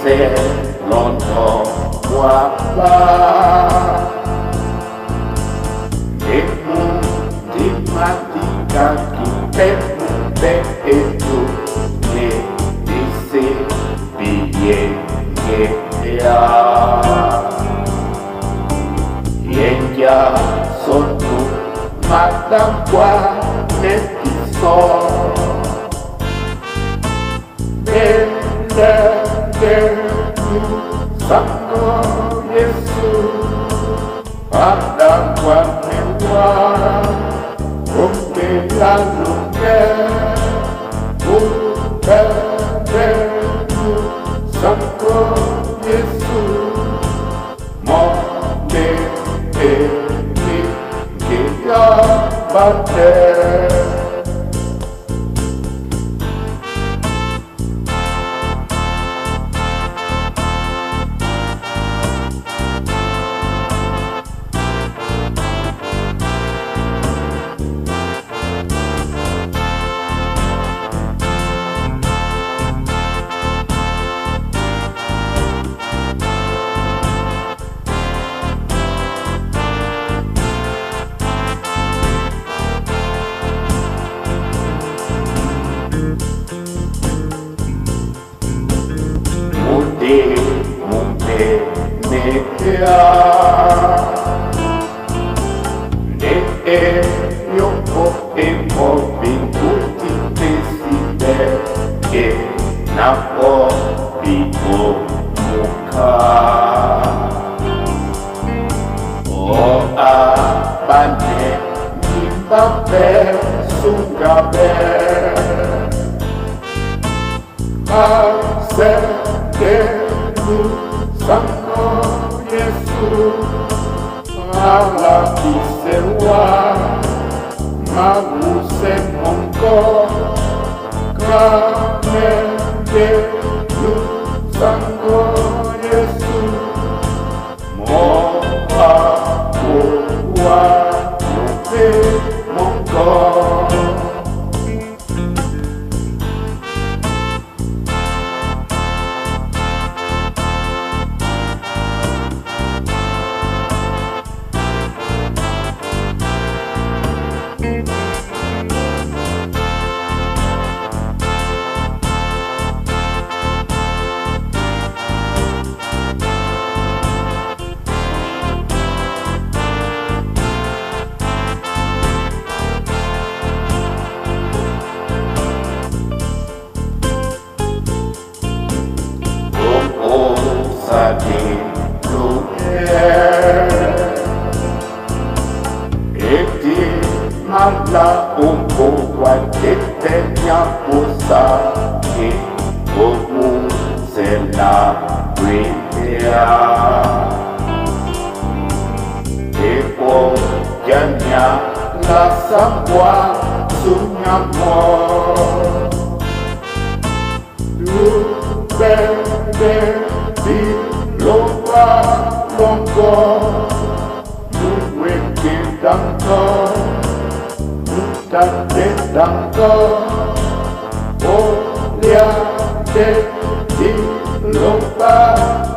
se lo no guapa e dimatica chi per te e tu ne disse bien ya son tu madam qua ne ti so Santo Yesu pada kuamewa umpela luke umpelu Santo Yesu monte ni kia bate io potevo vincuti desideri che napo vivo muka o abane mi babe sungabe se che tu Santo Yesu ala kisewa maguse monko kame Yesu Santo Yesu moa kuwa yote monko Mala un po' che te mi apposta che poco se la guida e poi chiamia la sapua su mio amore tu vede di lo va lungo tu vuoi che tanto tanto vogliate di lontano